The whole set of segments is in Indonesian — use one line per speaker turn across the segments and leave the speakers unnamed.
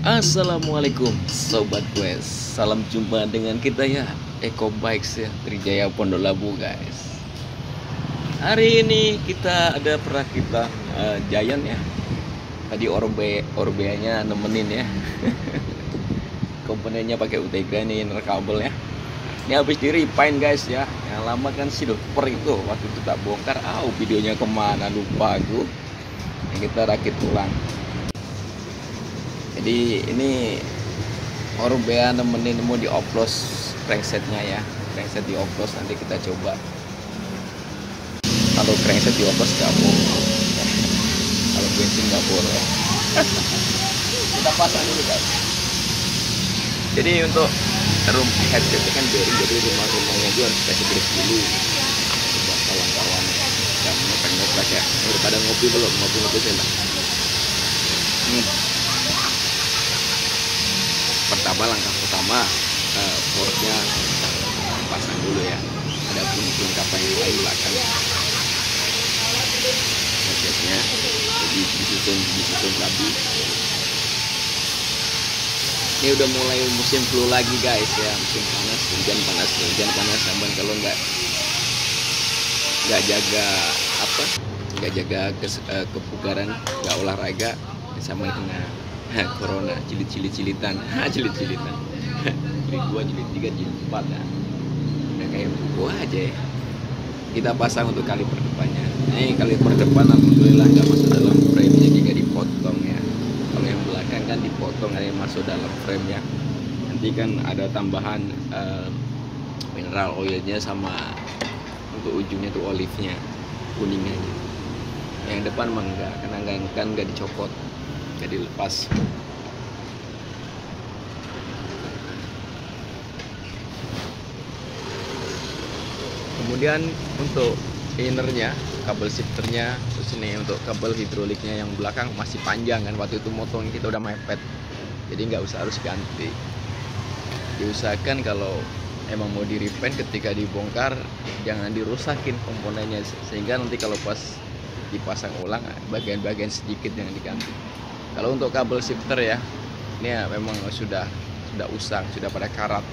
Assalamualaikum Sobat Quest. Salam jumpa dengan kita ya, Eko Bikes ya, Trijaya Pondok Labu guys. Hari ini kita ada perakitan Giant ya. Tadi Orbea-nya nemenin ya. Komponennya pakai UTG, ini inner kabel ya. Ini habis di repaint guys ya. Yang lama kan silver itu, waktu itu tak bongkar. Videonya kemana, lupa aku. Yang kita rakit ulang. Jadi ini Orbea nemenin mau dioplos cranksetnya ya. Crankset dioplos, nanti kita coba. Kalau crankset dioplos gak boleh. Kalau bensin gak boleh. Kita pasang dulu guys. Jadi untuk room headsetnya kan bearing, jadi rumah-rumahnya itu harus kasih grip dulu. Coba kawan-kawan yang ngopek-ngopek ya. Daripada ngopi belum, ngopi-ngopi enak. Langkah pertama portnya pasang dulu ya. Ada pun kelengkapan yang lain belakang headsetnya, jadi disusun rapi. Ini udah mulai musim flu lagi guys ya, musim panas, hujan panas sampai kalau nggak jaga kebugaran, nggak olahraga sama kena corona, jilid-jilitan jilid 2, jilid 3, jilid 4 ya. Udah kayak buku aja ya. Kita pasang untuk kaliper depannya. Ini kaliper depan alhamdulillah nggak masuk dalam frame, jadi nggak dipotong ya. Kalau yang belakang kan dipotong, ada yang masuk dalam frame ya. Nanti kan ada tambahan mineral oilnya, sama untuk ujungnya tuh olive-nya, kuningnya. Yang depan mah enggak, karena nggak dicopot, jadi lepas. Kemudian untuk innernya, kabel shifternya, terus ini untuk kabel hidroliknya yang belakang masih panjang kan, waktu itu motong kita udah mepet, jadi nggak usah harus ganti. Diusahakan kalau emang mau di repaint, ketika dibongkar jangan dirusakin komponennya, sehingga nanti kalau pas dipasang ulang bagian-bagian sedikit yang diganti. Kalau untuk kabel shifter ya, ini ya memang sudah usang, sudah pada karat.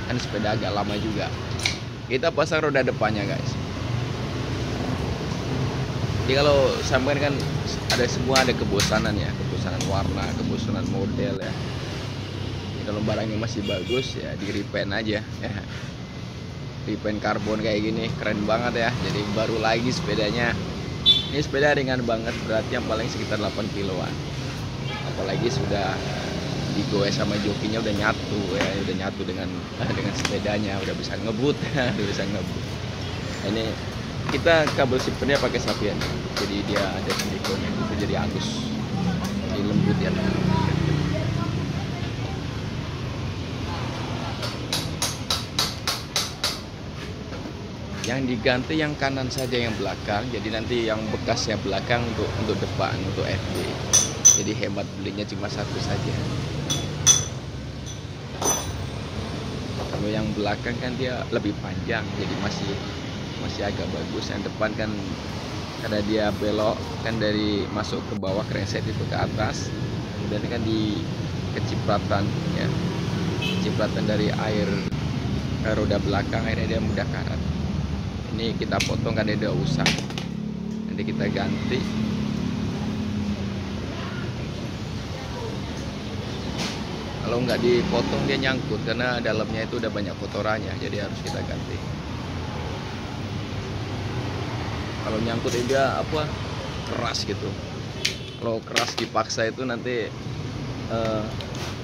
Kan sepeda agak lama juga. Kita pasang roda depannya guys. Jadi kalau sampai kan ada kebosanan ya, kebosanan warna, kebosanan model ya. Jadi kalau barangnya masih bagus ya di repaint aja ya. Repaint karbon kayak gini keren banget ya. Jadi baru lagi sepedanya. Ini sepeda ringan banget, berarti yang paling sekitar 8 kiloan. Apalagi sudah digoes sama jokinya, udah nyatu ya, udah nyatu dengan sepedanya, udah bisa ngebut. Ini kita kabel shifternya pakai Savian, jadi dia ada silikonnya itu, jadi halus, jadi lembut ya. Yang diganti yang kanan saja, yang belakang, jadi nanti yang bekasnya belakang untuk depan, untuk FD. Jadi hemat belinya cuma satu saja. Kalau yang belakang kan dia lebih panjang, jadi masih agak bagus. Yang depan kan karena dia belok kan, dari masuk ke bawah crankset itu ke atas, kemudian kan di kecipratan ya, kecipratan dari air roda belakang, akhirnya dia mudah karat. Ini kita potong kan dia udah usang, nanti kita ganti. Kalau nggak dipotong dia nyangkut, karena dalamnya itu udah banyak kotorannya, jadi harus kita ganti. Kalau nyangkut dia keras gitu. Kalau keras dipaksa itu nanti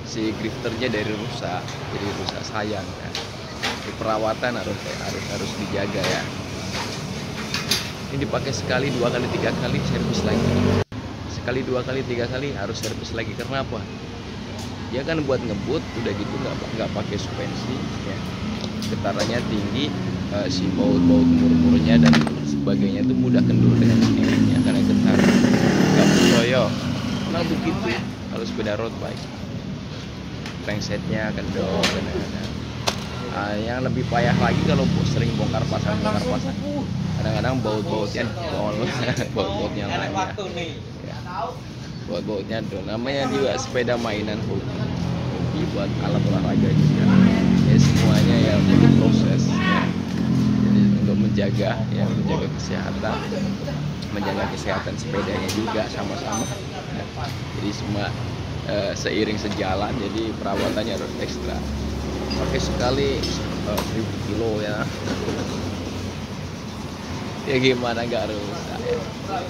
si grifternya dari rusak, jadi rusak, sayang kan. Di perawatan harus dijaga ya. Ini dipakai sekali, 2 kali, 3 kali servis lagi. Sekali, 2 kali, 3 kali harus servis lagi. Karena apa? Dia kan buat ngebut, udah gitu nggak pakai suspensi ya. Getarannya tinggi, si baut mur-murnya dan sebagainya itu mudah kendur dengan sendirinya karena getar. Nggak bersoyo. Nah begitu kalau sepeda road bike. Cranksetnya kendor kadang-kadang. Yang lebih payah lagi kalau sering bongkar pasang. Kadang-kadang baut-bautnya baut-bautnya lain ya. baut-bautnya do. Namanya juga sepeda mainan hobi buat alat olahraga juga. Ya semuanya ya butuh proses ya. Jadi untuk menjaga kesehatan sepedanya juga sama-sama ya. Jadi semua seiring sejalan, jadi perawatannya harus ekstra. Pakai sekali 1000 kilo ya. Ya gimana nggak rusak ya.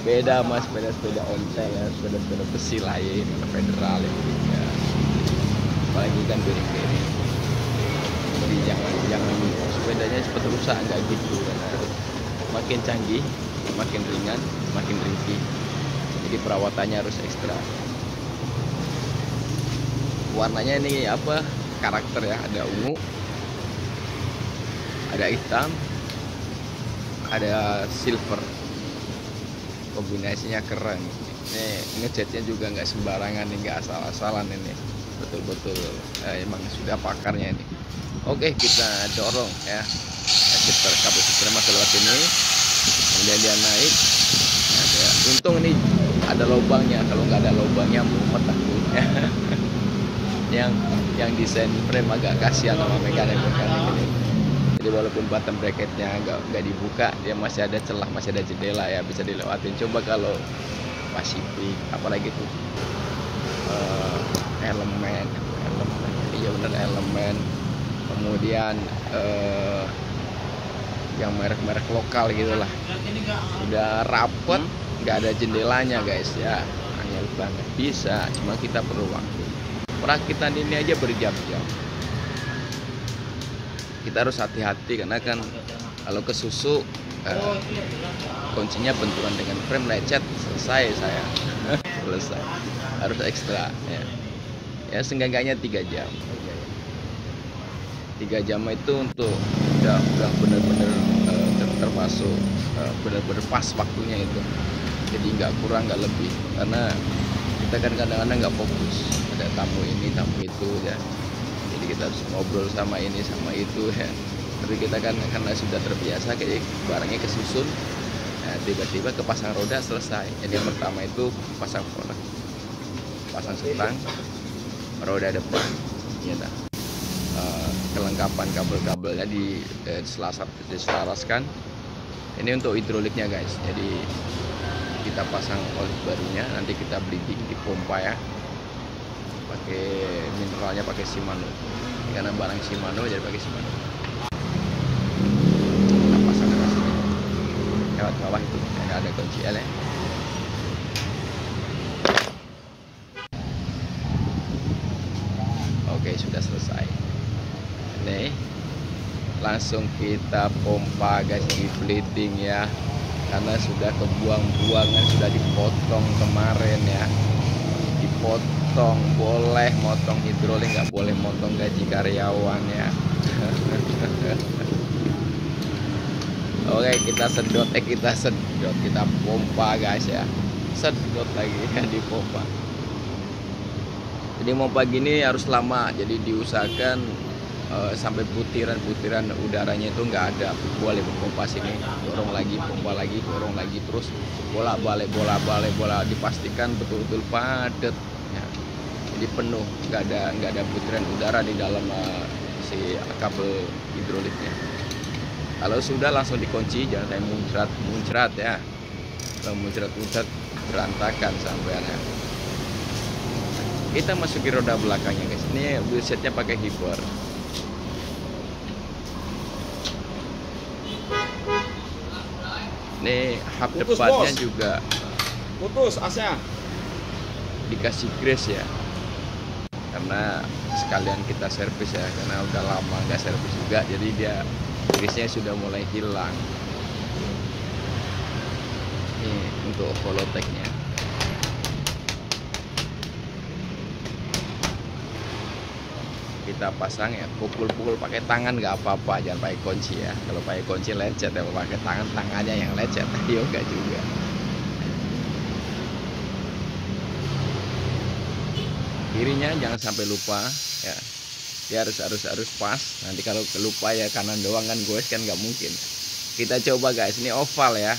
Beda mas sepeda ontel ya, sepeda besi lain federal ya. Apalagi kan piring-piring. Jadi jangan sepedanya cepat rusak, nggak gitu kan. Makin canggih, makin ringan, makin ringkih. Jadi perawatannya harus ekstra. Warnanya ini apa? Karakter ya, ada ungu, ada hitam, ada silver. Kombinasinya keren. Ini ngecatnya juga nggak sembarangan, nggak asal-asalan ini. Betul-betul emang sudah pakarnya ini. Oke, kita dorong ya. Kabel setir masuk lewat ini, kemudian dia naik. Untung ini ada lubangnya, kalau nggak ada lubangnya mumet takutnya. yang desain frame agak kasihan sama mekanik ini. Jadi walaupun bottom bracketnya nggak dibuka, dia masih ada celah, masih ada jendela ya, bisa dilewatin. Coba kalau Pacific, apalagi tuh elemen, iya bener elemen. Kemudian yang merek-merek lokal gitulah, udah rapet, nggak ada jendelanya guys ya, angel banget. Bisa, cuma kita perlu waktu. Perakitan ini aja berjam-jam. Kita harus hati-hati karena kan kalau kesusu kuncinya benturan dengan frame, lecet, selesai saya. Selesai. Harus ekstra ya. Ya seenggaknya 3 jam. 3 jam itu untuk udah bener-bener termasuk bener-bener pas waktunya itu. Jadi nggak kurang nggak lebih, karena kita kan kadang-kadang nggak fokus, ada tamu ini tamu itu ya. Jadi kita harus ngobrol sama ini sama itu ya. Tapi kita kan karena sudah terbiasa, kayak barangnya kesusun, nah, tiba-tiba kepasang roda selesai. Jadi yang pertama itu pasang setang, roda depan, ya nah. Kelengkapan kabel-kabelnya diselaraskan. Ini untuk hidroliknya guys. Jadi kita pasang oli barunya, nanti kita bleeding di pompa ya. Pakai mineralnya pakai Shimano. Karena barang Shimano jadi pakai Shimano. Kita pasang ke sini. Lewat bawah itu ada kunci L ya. Oke, sudah selesai. Nih, langsung kita pompa guys, di bleeding ya, karena sudah kebuang-buangan, sudah dipotong kemarin ya. Dipotong, boleh motong hidrolik, nggak boleh motong gaji karyawan ya. Oke, kita sedot, kita pompa guys ya, sedot lagi ya, dipompa. Jadi pompa gini harus lama, jadi diusahakan sampai butiran udaranya itu nggak ada. Boleh berpompa sini, dorong lagi, pompa lagi, dorong lagi, terus bolak-balik, dipastikan betul-betul padat ya. Jadi penuh, nggak ada butiran udara di dalam si kabel hidroliknya. Kalau sudah langsung dikunci, jangan kayak muncrat ya. Kalau muncrat berantakan sampeannya. Kita masuki roda belakangnya guys. Ini wheelsetnya pakai hipper. Ini hub depannya bos. Juga
putus asnya,
dikasih grease ya, karena sekalian kita servis ya, karena udah lama nggak servis juga, jadi dia grease-nya sudah mulai hilang. Ini untuk Volotech-nya. Kita pasang ya, pukul-pukul pakai tangan nggak apa-apa, jangan pakai kunci ya. Kalau pakai kunci lecet ya, pakai tangannya yang lecet. Yo enggak juga. Kirinya jangan sampai lupa ya. Dia harus pas. Nanti kalau lupa ya kanan doang kan, goes kan nggak mungkin. Kita coba guys, ini oval ya.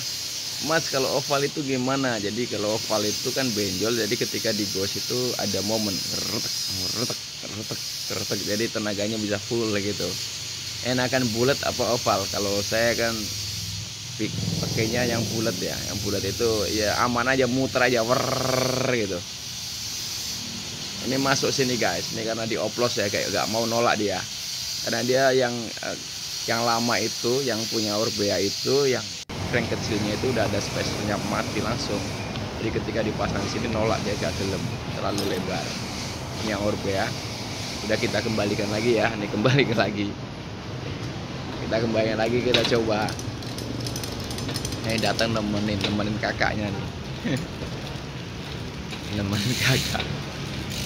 Mas kalau oval itu gimana? Jadi kalau oval itu kan benjol, jadi ketika di ghost itu ada momen retek retek retek retek, jadi tenaganya bisa full gitu. Enakan bulat apa oval? Kalau saya kan pakainya yang bulat ya, yang bulat itu ya aman aja, muter aja wer gitu. Ini masuk sini guys, ini karena dioplos ya, kayak gak mau nolak dia, karena dia yang lama itu, yang punya Orbea itu, yang crank kecilnya itu udah ada spacernya mati langsung. Jadi ketika dipasang di sini nolak, dia gak gelem, terlalu lebar. Ini yang Orbea udah kita kembalikan lagi ya, ini kembalikan lagi, kita coba. Ini datang nemenin kakaknya nih. Nemenin kakak.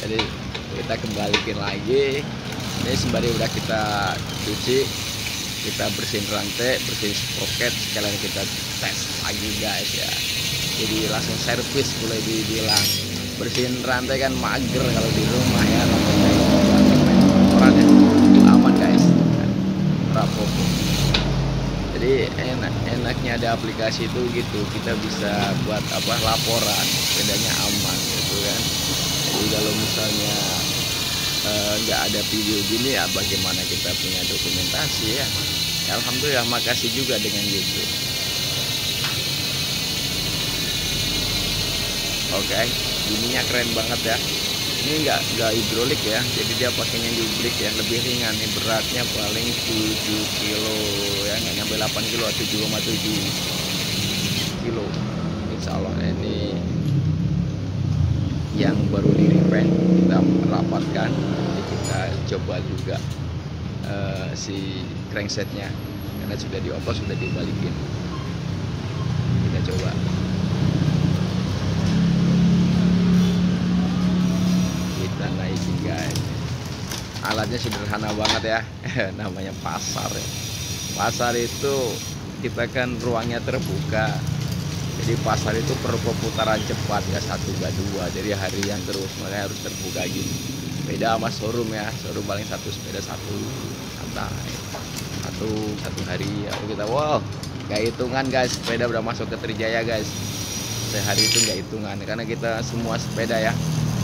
Jadi kita kembalikan lagi. Ini sembari udah kita cuci, kita bersihin rantai, bersihin sproket, sekalian kita tes lagi guys ya. Jadi langsung servis boleh dibilang. Bersihin rantai kan mager kalau di rumah ya, orang ya aman guys, rapopo. Jadi enaknya ada aplikasi itu gitu, kita bisa buat apa, laporan, sepedanya aman gitu kan. Jadi kalau misalnya nggak ada video gini ya, bagaimana kita punya dokumentasi ya. Alhamdulillah, makasih juga dengan YouTube. Oke, ininya keren banget ya. Ini nggak hidrolik ya, jadi dia pakainya jublik ya, lebih ringan. Ini beratnya paling 7 kilo ya, nggak nyampe 8 kilo, 7,7 kilo. Insya Allah ini yang baru di repaint, kita rapatkan. Jadi kita coba juga si cranksetnya, karena sudah dioplos, sudah dibalikin. Kita coba. Naikin guys, alatnya sederhana banget ya. Namanya pasar ya. Pasar itu kita kan ruangnya terbuka, jadi pasar itu perlu putaran cepat ya, 1 gak 2, jadi harian terus, makanya harus terbuka gini. Beda sama showroom ya, showroom paling satu sepeda satu santai, satu hari ya kita. Wow, gak hitungan guys, sepeda udah masuk ke Trijaya guys. Sehari itu gak hitungan, karena kita semua sepeda ya.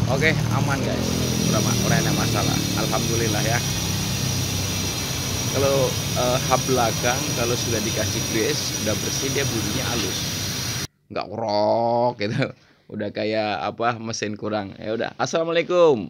Oke, aman guys, orang ada masalah, alhamdulillah ya. Kalau hub belakang kalau sudah dikasih grease, udah bersih, dia bunyinya halus, nggak orok gitu. Udah kayak apa, mesin kurang. Ya udah, assalamualaikum.